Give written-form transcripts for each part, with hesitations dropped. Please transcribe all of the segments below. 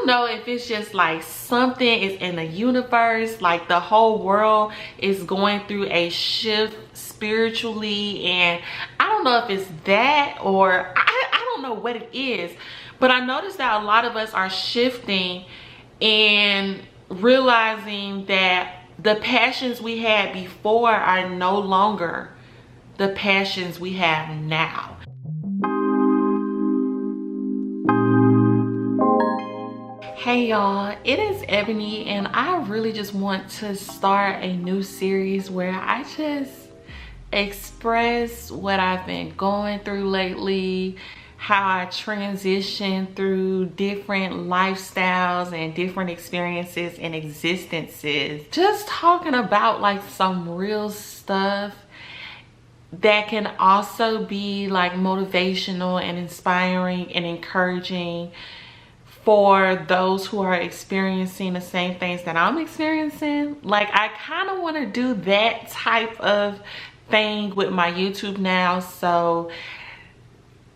don't know if it's just like something is in the universe, like the whole world is going through a shift spiritually, and I don't know if it's that, or I don't know what it is, but I noticed that a lot of us are shifting and realizing that the passions we had before are no longer the passions we have now. Hey y'all, it is Ebony, and I really just want to start a new series where I just express what I've been going through lately, how I transition through different lifestyles and different experiences and existences. Just talking about like some real stuff that can also be like motivational and inspiring and encouraging for those who are experiencing the same things that I'm experiencing. Like, I kind of want to do that type of thing with my YouTube now. So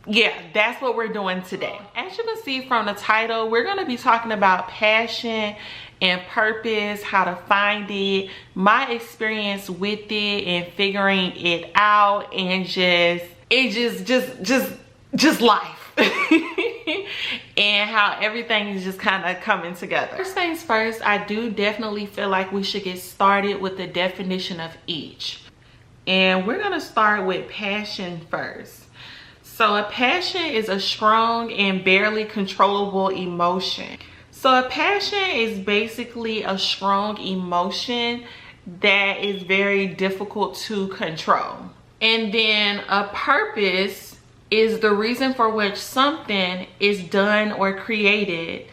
yeah, that's what we're doing today. As you can see from the title, we're going to be talking about passion and purpose, how to find it, my experience with it and figuring it out, and just life. And how everything is just kind of coming together. First things first, I do definitely feel like we should get started with the definition of each. And we're going to start with passion first. So a passion is a strong and barely controllable emotion. So a passion is basically a strong emotion that is very difficult to control. And then a purpose is the reason for which something is done or created,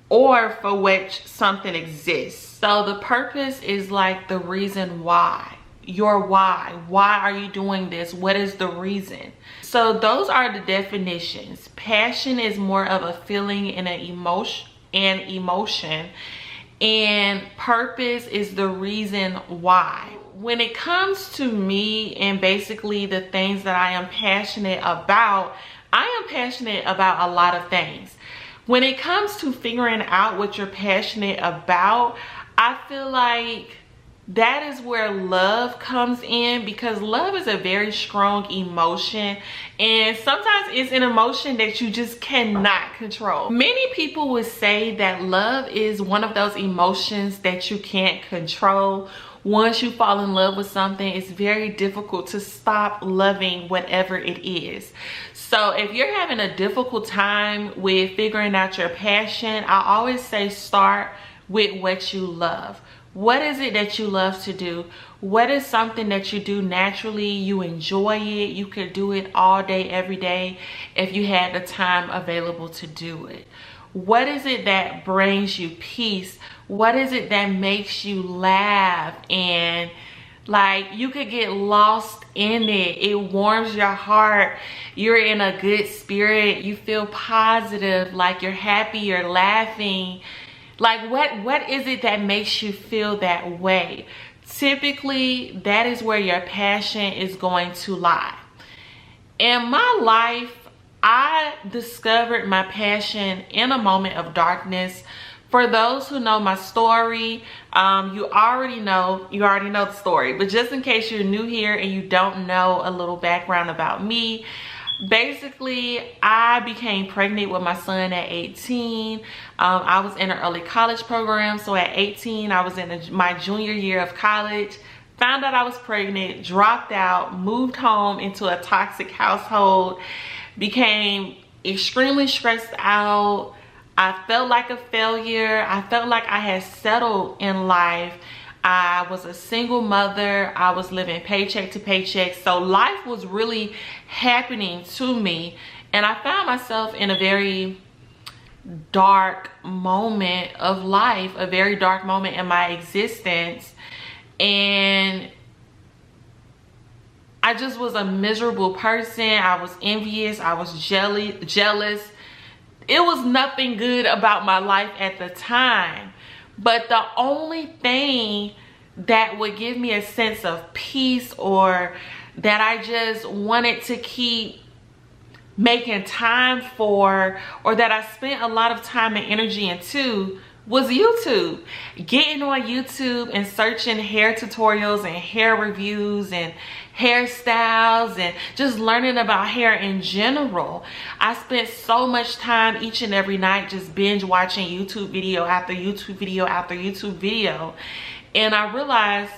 or for which something exists. So the purpose is like the reason why. Your why. Why are you doing this? What is the reason? So those are the definitions. Passion is more of a feeling and an emotion, and purpose is the reason why. When it comes to me and basically the things that I am passionate about, I am passionate about a lot of things. When it comes to figuring out what you're passionate about, I feel like that is where love comes in, because love is a very strong emotion, and sometimes it's an emotion that you just cannot control. Many people would say that love is one of those emotions that you can't control. Once you fall in love with something, it's very difficult to stop loving whatever it is. So if you're having a difficult time with figuring out your passion, I always say start with what you love. What is it that you love to do? What is something that you do naturally? You enjoy it. You could do it all day, every day, if you had the time available to do it. What is it that brings you peace? What is it that makes you laugh? And like, you could get lost in it. It warms your heart. You're in a good spirit. You feel positive, like you're happy, you're laughing. Like, what is it that makes you feel that way? Typically, that is where your passion is going to lie. In my life, I discovered my passion in a moment of darkness. For those who know my story, you already know the story. But just in case you're new here and you don't know a little background about me, basically, I became pregnant with my son at 18. I was in an early college program. So at 18, I was in my junior year of college. Found out I was pregnant, dropped out, moved home into a toxic household, became extremely stressed out. I felt like a failure. I felt like I had settled in life. I was a single mother. I was living paycheck to paycheck. So life was really happening to me. And I found myself in a very dark moment of life, a very dark moment in my existence. And I just was a miserable person. I was envious. I was jealous. It was nothing good about my life at the time. But the only thing that would give me a sense of peace, or that I just wanted to keep making time for, or that I spent a lot of time and energy into, was YouTube. Getting on YouTube and searching hair tutorials and hair reviews and hairstyles and just learning about hair in general. I spent so much time each and every night just binge watching YouTube video after YouTube video after YouTube video. And I realized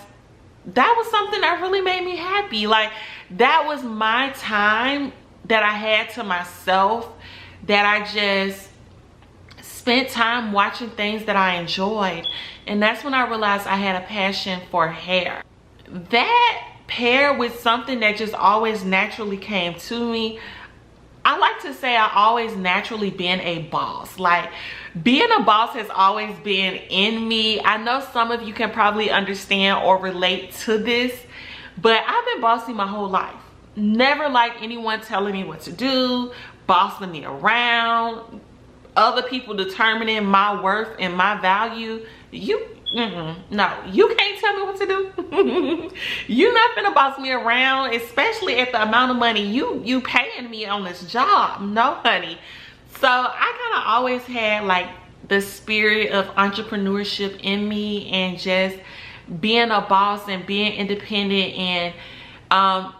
that was something that really made me happy. Like, that was my time that I had to myself, that I just spent time watching things that I enjoyed. And that's when I realized I had a passion for hair. That paired with something that just always naturally came to me. I like to say I always naturally been a boss. Like, being a boss has always been in me. I know some of you can probably understand or relate to this, but I've been bossy my whole life. Never liked anyone telling me what to do, bossing me around, other people determining my worth and my value. No, you can't tell me what to do. You're not gonna boss me around, especially at the amount of money you paying me on this job. No, honey. So I kind of always had like the spirit of entrepreneurship in me, and just being a boss and being independent and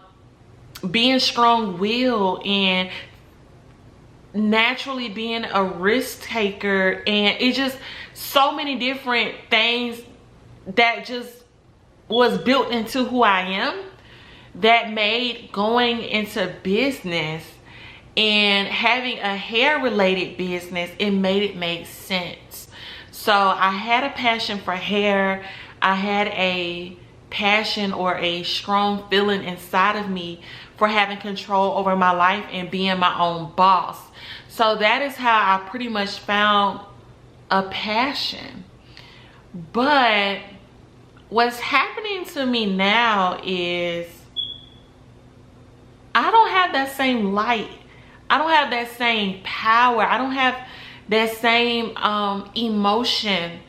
being strong-willed and naturally being a risk taker. And it just so many different things that just was built into who I am, that made going into business and having a hair related business, it made it make sense. So I had a passion for hair. I had a passion or a strong feeling inside of me for having control over my life and being my own boss. So that is how I pretty much found a passion. But what's happening to me now is I don't have that same light. I don't have that same power. I don't have that same emotion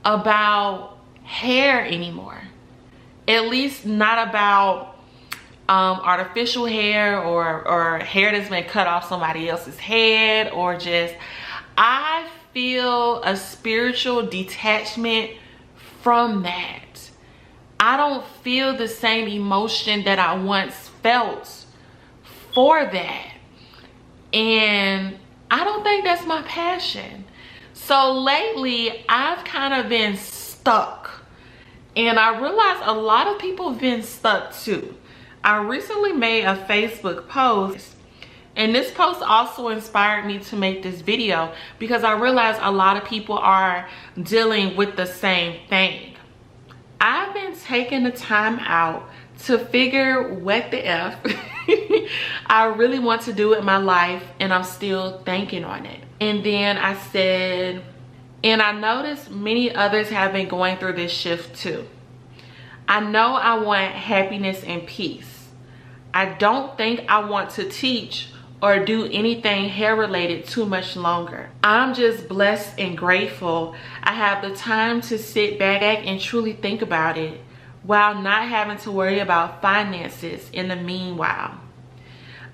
about hair anymore. At least not about artificial hair or hair that's been cut off somebody else's head, or just, I feel a spiritual detachment from that. I don't feel the same emotion that I once felt for that. And I don't think that's my passion. So lately, I've kind of been stuck. And I realize a lot of people have been stuck too. I recently made a Facebook post, and this post also inspired me to make this video because I realized a lot of people are dealing with the same thing. I've been taking the time out to figure what the F I really want to do in my life, and I'm still thinking on it. And then I said, and I noticed many others have been going through this shift too. I know I want happiness and peace. I don't think I want to teach or do anything hair related too much longer. I'm just blessed and grateful I have the time to sit back and truly think about it while not having to worry about finances in the meanwhile.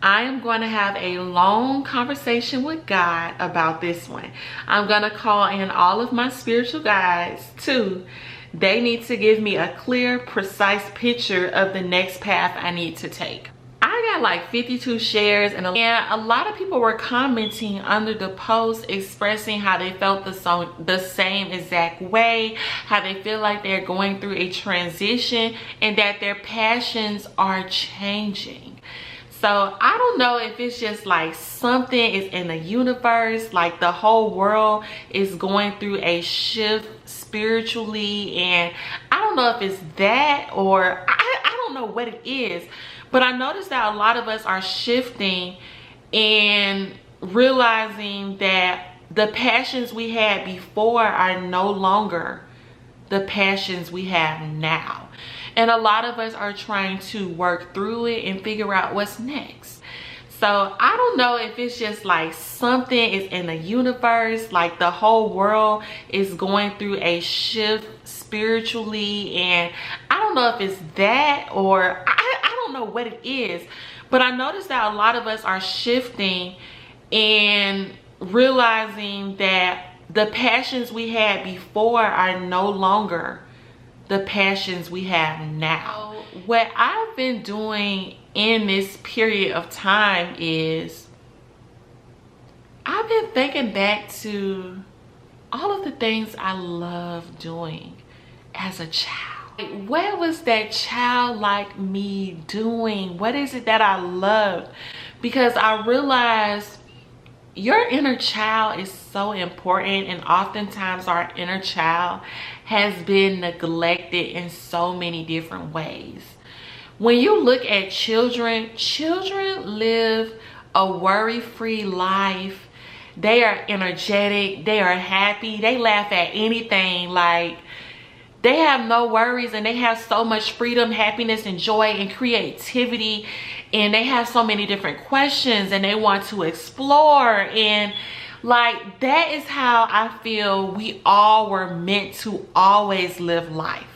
I am going to have a long conversation with God about this one. I'm going to call in all of my spiritual guides too. They need to give me a clear, precise picture of the next path I need to take. I got like 52 shares, and a lot of people were commenting under the post expressing how they felt the same exact way, how they feel like they're going through a transition and that their passions are changing. So I don't know if it's just like something is in the universe, like the whole world is going through a shift spiritually, and I don't know if it's that, or I don't know what it is. But I noticed that a lot of us are shifting and realizing that the passions we had before are no longer the passions we have now. And a lot of us are trying to work through it and figure out what's next. So I don't know if it's just like something is in the universe, like the whole world is going through a shift spiritually, and I don't know if it's that, or I don't know what it is. But But I noticed that a lot of us are shifting and realizing that the passions we had before are no longer the passions we have now. What I've been doing in this period of time is I've been thinking back to all of the things I loved doing as a child. What was that childlike me doing? What is it that I loved? Because I realized your inner child is so important, and oftentimes our inner child has been neglected in so many different ways. When you look at children, children live a worry-free life. They are energetic, they are happy, they laugh at anything. Like, they have no worries, and they have so much freedom, happiness, and joy and creativity, and they have so many different questions, and they want to explore. And like, that is how I feel we all were meant to always live life.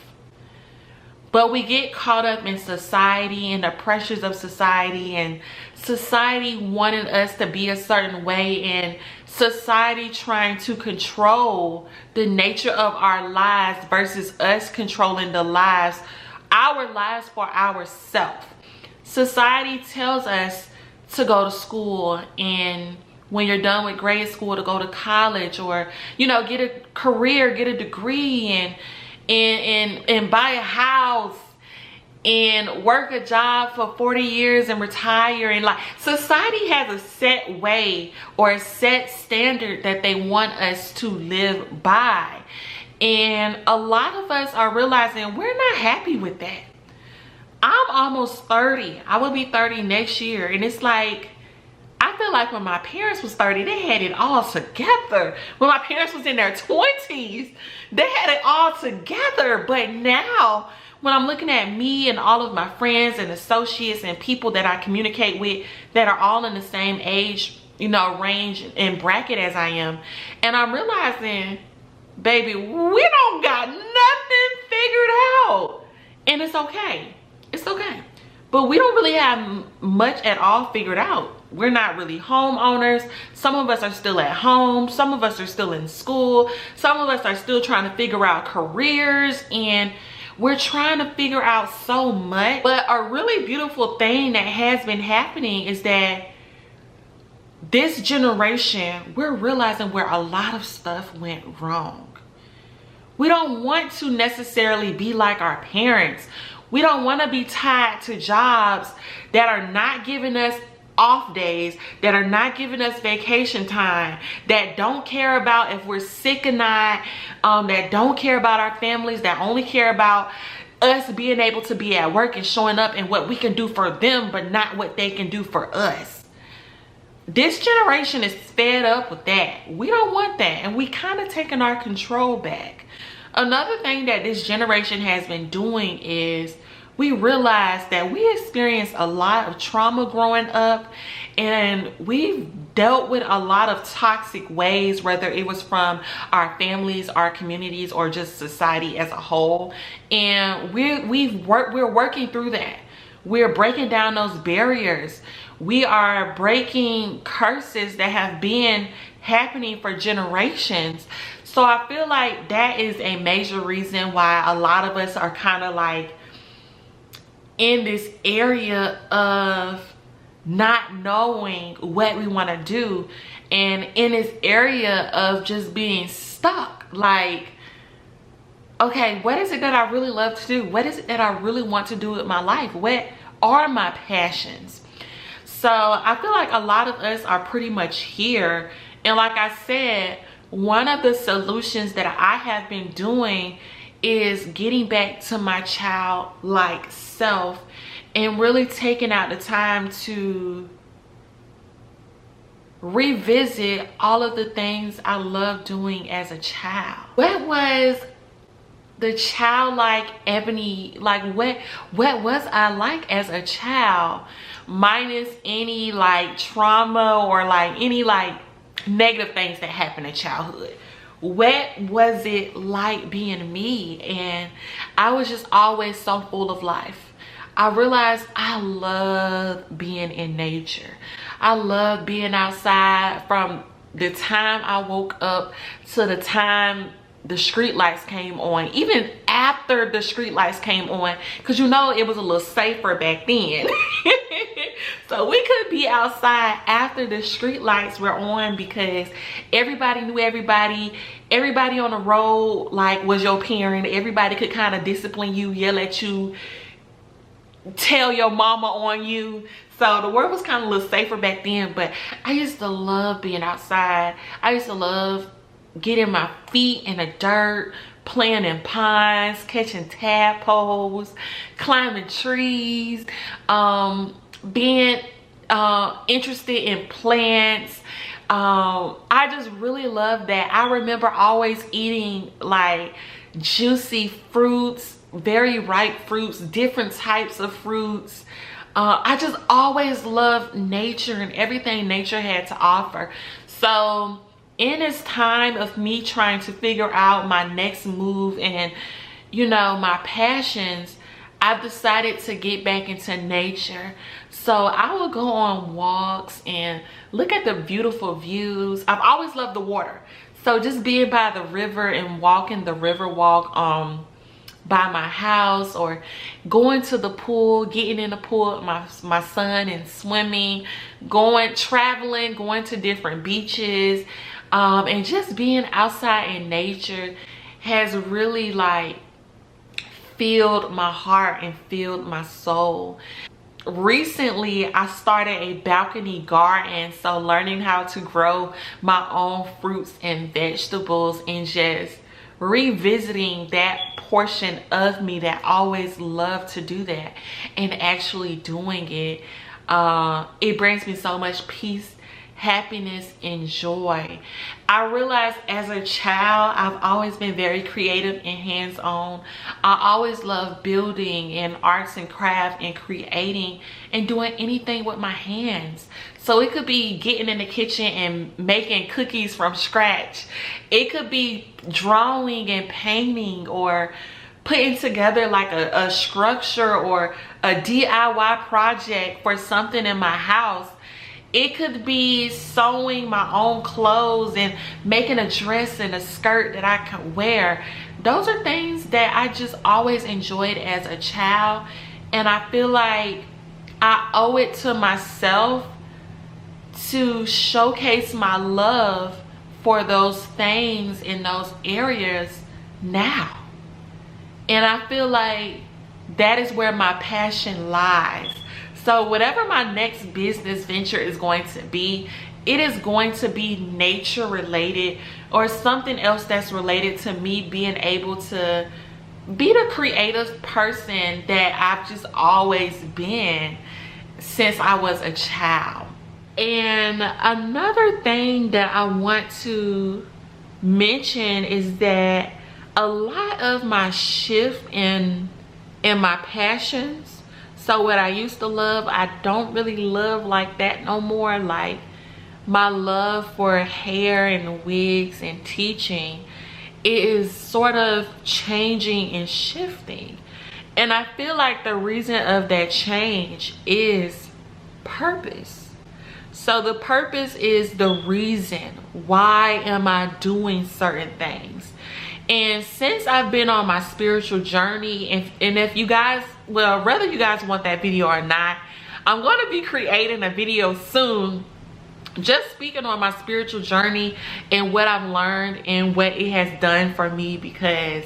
But we get caught up in society and the pressures of society, and society wanting us to be a certain way, and society trying to control the nature of our lives versus us controlling our lives for ourselves. Society tells us to go to school, and when you're done with grade school, to go to college, or, you know, get a career, get a degree, and buy a house and work a job for 40 years and retire. And like, society has a set way or a set standard that they want us to live by, and a lot of us are realizing we're not happy with that. I'm almost 30. I will be 30 next year, and it's like, I feel like when my parents was 30, they had it all together. When my parents was in their 20s, they had it all together. But now, when I'm looking at me and all of my friends and associates and people that I communicate with that are all in the same age, you know, range and bracket as I am, and I'm realizing, baby, we don't got nothing figured out. And it's okay. It's okay. But we don't really have much at all figured out. We're not really homeowners. Some of us are still at home. Some of us are still in school. Some of us are still trying to figure out careers, and we're trying to figure out so much. But a really beautiful thing that has been happening is that this generation, we're realizing where a lot of stuff went wrong. We don't want to necessarily be like our parents. We don't want to be tied to jobs that are not giving us off days, that are not giving us vacation time, that don't care about if we're sick or not, that don't care about our families, that only care about us being able to be at work and showing up and what we can do for them, but not what they can do for us. This generation is fed up with that. We don't want that, and we kind of taking our control back. Another thing that this generation has been doing is we realize that we experienced a lot of trauma growing up, and we've dealt with a lot of toxic ways, whether it was from our families, our communities, or just society as a whole. And we're working through that. We're breaking down those barriers. We are breaking curses that have been happening for generations. So I feel like that is a major reason why a lot of us are kind of like in this area of not knowing what we want to do, and in this area of just being stuck. Like, okay, what is it that I really love to do? What is it that I really want to do with my life? What are my passions? So I feel like a lot of us are pretty much here. And like I said, one of the solutions that I have been doing is getting back to my childlike self and really taking out the time to revisit all of the things I loved doing as a child. What was the childlike Ebony, like what was I like as a child, minus any like trauma or like any like negative things that happened in childhood? What was it like being me? And I was just always so full of life. I realized I love being in nature. I love being outside from the time I woke up to the time the street lights came on, even after the street lights came on, because you know it was a little safer back then. So we could be outside after the street lights were on, because everybody knew everybody. Everybody on the road like was your parent. Everybody could kind of discipline you, yell at you, tell your mama on you. So the world was kind of a little safer back then. But I used to love being outside. I used to love getting my feet in the dirt, playing in ponds, catching tadpoles, climbing trees, being interested in plants. I just really love that. I remember always eating like juicy fruits, very ripe fruits, different types of fruits. I just always loved nature and everything nature had to offer. So in this time of me trying to figure out my next move and, you know, my passions, I've decided to get back into nature. So I will go on walks and look at the beautiful views. I've always loved the water. So just being by the river and walking the river walk by my house, or going to the pool, getting in the pool with my son and swimming, traveling, going to different beaches, and just being outside in nature has really like filled my heart and filled my soul. Recently I started a balcony garden, so learning how to grow my own fruits and vegetables and just revisiting that portion of me that always loved to do that and actually doing it. It brings me so much peace, happiness, and joy. I realized as a child I've always been very creative and hands-on. I always loved building and arts and craft and creating and doing anything with my hands. So it could be getting in the kitchen and making cookies from scratch. It could be drawing and painting, or putting together like a structure or a DIY project for something in my house. It could be sewing my own clothes and making a dress and a skirt that I can wear. Those are things that I just always enjoyed as a child, and I feel like I owe it to myself to showcase my love for those things in those areas now. And I feel like that is where my passion lies. So whatever my next business venture is going to be, it is going to be nature related or something else that's related to me being able to be the creative person that I've just always been since I was a child. And another thing that I want to mention is that a lot of my shift in my passions, so what I used to love, I don't really love like that no more. Like my love for hair and wigs and teaching is sort of changing and shifting. And I feel like the reason of that change is purpose. So the purpose is the reason why am I doing certain things. And since I've been on my spiritual journey, and if you guys, well, whether you guys want that video or not, I'm going to be creating a video soon just speaking on my spiritual journey and what I've learned and what it has done for me, because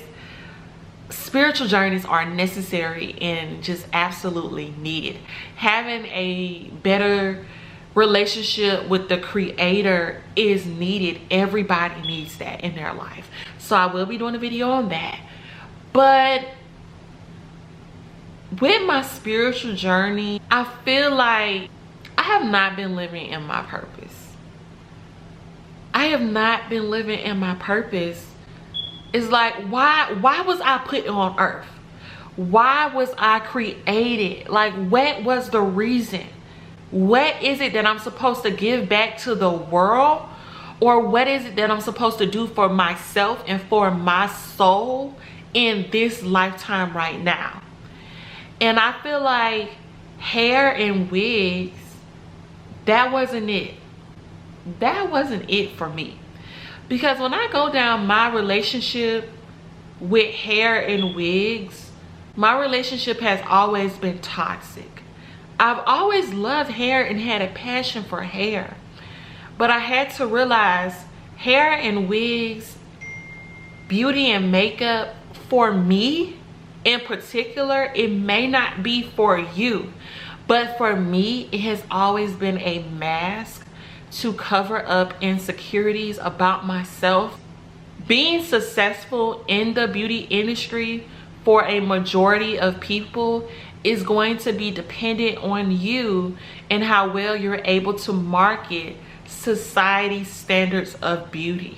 spiritual journeys are necessary and just absolutely needed. Having a better relationship with the Creator is needed. Everybody needs that in their life. So I will be doing a video on that. But with my spiritual journey, I feel like I have not been living in my purpose. I have not been living in my purpose. It's like, why was I put on earth? Why was I created? Like, what was the reason? What is it that I'm supposed to give back to the world? Or what is it that I'm supposed to do for myself and for my soul in this lifetime right now? And I feel like hair and wigs, that wasn't it. That wasn't it for me. Because when I go down my relationship with hair and wigs, my relationship has always been toxic. I've always loved hair and had a passion for hair. But I had to realize hair and wigs, beauty and makeup, for me in particular, it may not be for you. But for me, it has always been a mask to cover up insecurities about myself. Being successful in the beauty industry for a majority of people is going to be dependent on you and how well you're able to market society's standards of beauty.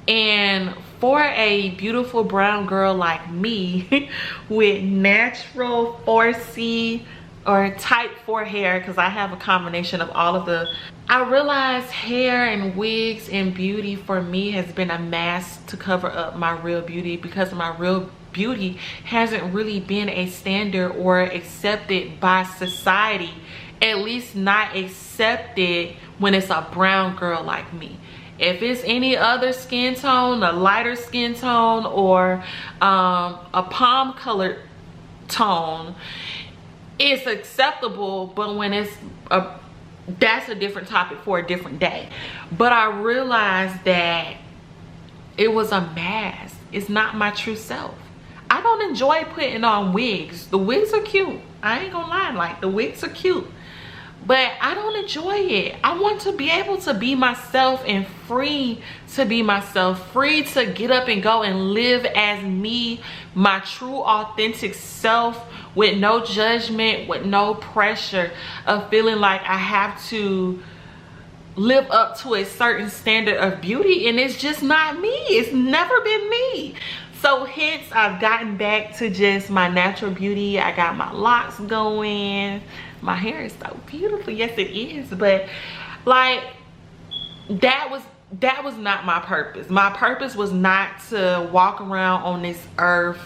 And for a beautiful brown girl like me with natural 4C or type 4 hair, because I have a combination of all of the, I realized hair and wigs and beauty for me has been a mask to cover up my real beauty, because my real beauty hasn't really been a standard or accepted by society, at least not accepted when it's a brown girl like me. If it's any other skin tone, a lighter skin tone, or a palm colored tone, it's acceptable. But when it's that's a different topic for a different day. But I realized that it was a mask. It's not my true self. I don't enjoy putting on wigs. The wigs are cute. I ain't gonna lie, like, the wigs are cute. But I don't enjoy it. I want to be able to be myself and free to be myself. Free to get up and go and live as me, my true authentic self, with no judgment, with no pressure of feeling like I have to live up to a certain standard of beauty. And it's just not me. It's never been me. So hence I've gotten back to just my natural beauty. I got my locks going. My hair is so beautiful. Yes, it is. But like, that was not my purpose. My purpose was not to walk around on this earth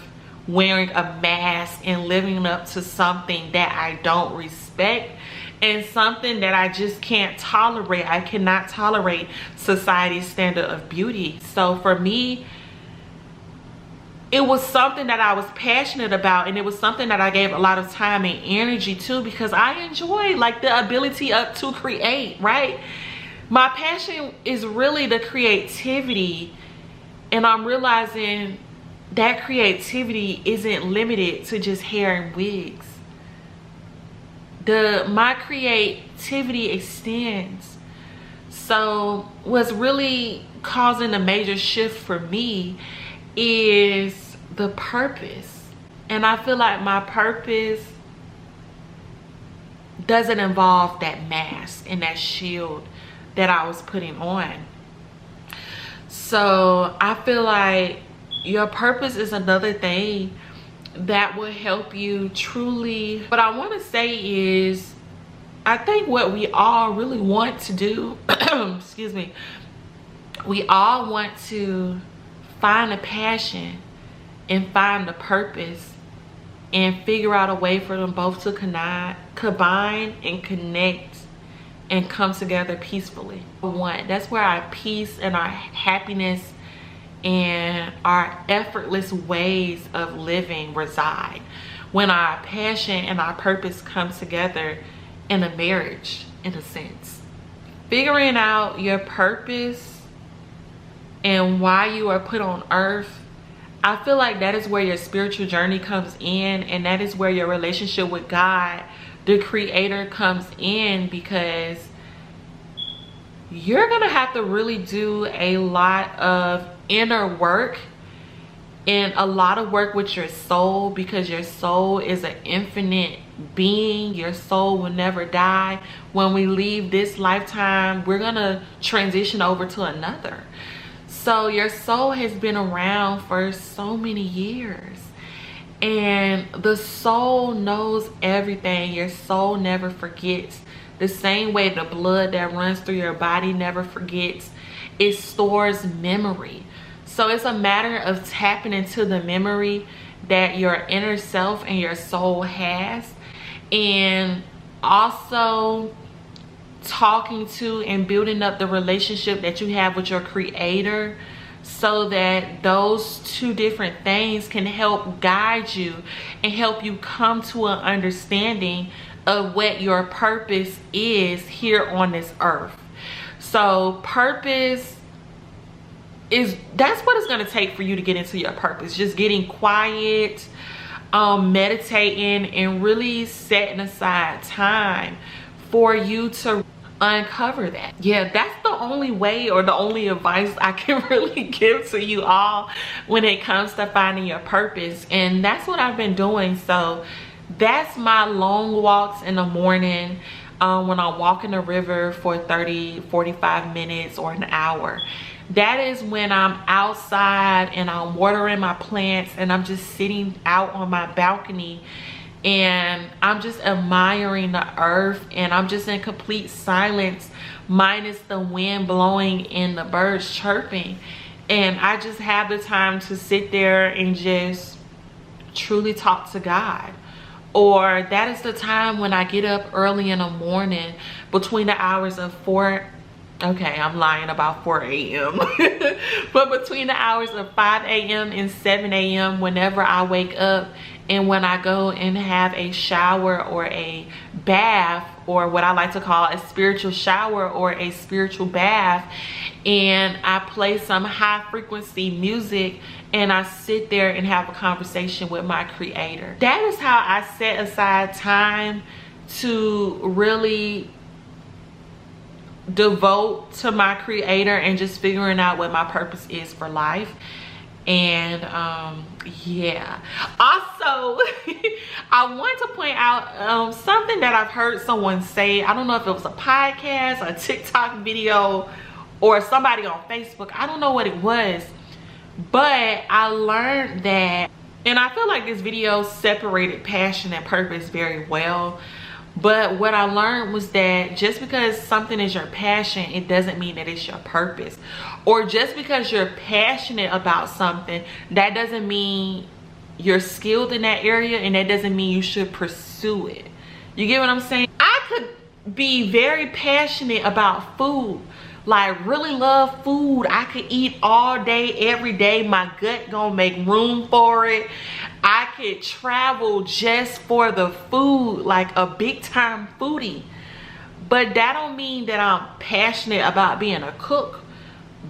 wearing a mask and living up to something that I don't respect and something that I just can't tolerate. I cannot tolerate society's standard of beauty. So for me, it was something that I was passionate about, and it was something that I gave a lot of time and energy to, because I enjoy like the ability to create, right? My passion is really the creativity, and I'm realizing that creativity isn't limited to just hair and wigs. My creativity extends. So what's really causing a major shift for me is the purpose. And I feel like my purpose doesn't involve that mask and that shield that I was putting on. So I feel like your purpose is another thing that will help you truly. What I want to say is, I think what we all really want to do excuse me, we all want to find a passion and find a purpose and figure out a way for them both to combine and connect and come together peacefully. That's where our peace and our happiness and our effortless ways of living reside, when our passion and our purpose come together in a marriage, in a sense. Figuring out your purpose and why you are put on earth, I feel like that is where your spiritual journey comes in, and that is where your relationship with God, the creator, comes in, because you're gonna have to really do a lot of inner work and a lot of work with your soul, because your soul is an infinite being. Your soul will never die. When we leave this lifetime, we're gonna transition over to another. So your soul has been around for so many years, and the soul knows everything. Your soul never forgets. The same way the blood that runs through your body never forgets, it stores memory. So it's a matter of tapping into the memory that your inner self and your soul has, and also talking to and building up the relationship that you have with your creator, so that those two different things can help guide you and help you come to an understanding of what your purpose is here on this earth. So purpose is, that's what it's going to take for you to get into your purpose. Just getting quiet, meditating, and really setting aside time for you to uncover that. Yeah, that's the only way, or the only advice I can really give to you all when it comes to finding your purpose. And that's what I've been doing. So that's my long walks in the morning, when I walk in the river for 30-45 minutes or an hour. That is when I'm outside and I'm watering my plants, and I'm just sitting out on my balcony and I'm just admiring the earth, and I'm just in complete silence, minus the wind blowing and the birds chirping. And I just have the time to sit there and just truly talk to God. Or that is the time when I get up early in the morning between the hours of 4, okay, I'm lying, about 4 a.m. but between the hours of 5 a.m. and 7 a.m. whenever I wake up, and when I go and have a shower or a bath, or what I like to call a spiritual shower or a spiritual bath, and I play some high frequency music and I sit there and have a conversation with my creator. That is how I set aside time to really devote to my creator and just figuring out what my purpose is for life. And yeah, also I want to point out something that I've heard someone say. I don't know if it was a podcast, a TikTok video, or somebody on Facebook. I don't know what it was, but I learned that, and I feel like this video separated passion and purpose very well. But what I learned was that just because something is your passion, it doesn't mean that it's your purpose. Or just because you're passionate about something, that doesn't mean you're skilled in that area, and that doesn't mean you should pursue it. You get what I'm saying? I could be very passionate about food, like really love food. I could eat all day, every day. My gut gonna make room for it. I could travel just for the food, like a big time foodie. But that don't mean that I'm passionate about being a cook,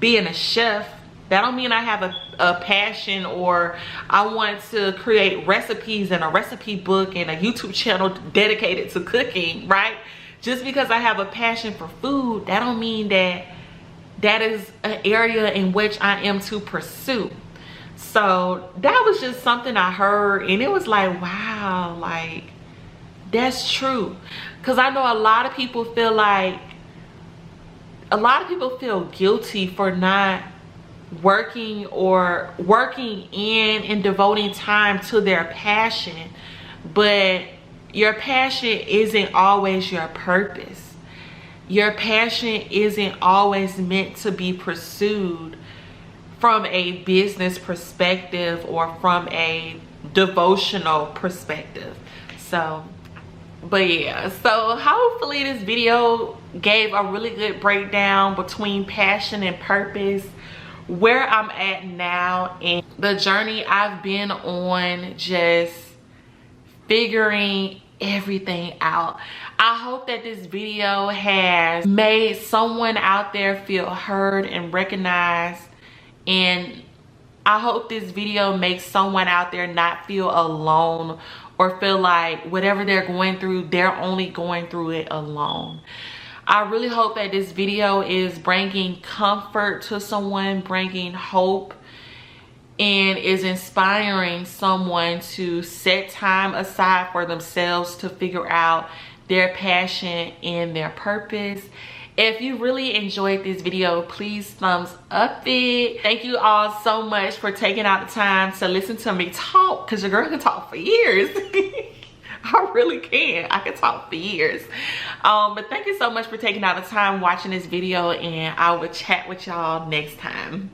being a chef. That don't mean I have a passion, or I want to create recipes and a recipe book and a YouTube channel dedicated to cooking, right? Just because I have a passion for food, that don't mean that that is an area in which I am to pursue. So that was just something I heard, and it was like, wow, like that's true. Because I know a lot of people feel guilty for not working in and devoting time to their passion. But your passion isn't always your purpose. Your passion isn't always meant to be pursued from a business perspective or from a devotional perspective. So, but yeah, so hopefully this video gave a really good breakdown between passion and purpose, where I'm at now, and the journey I've been on, just figuring everything out. I hope that this video has made someone out there feel heard and recognized, and I hope this video makes someone out there not feel alone or feel like whatever they're going through, they're only going through it alone. I really hope that this video is bringing comfort to someone, bringing hope, and is inspiring someone to set time aside for themselves to figure out their passion and their purpose. If you really enjoyed this video, please thumbs up it. Thank you all so much for taking out the time to listen to me talk, because your girl can talk for years. I really can. I can talk for years. But thank you so much for taking out the time watching this video, and I will chat with y'all next time.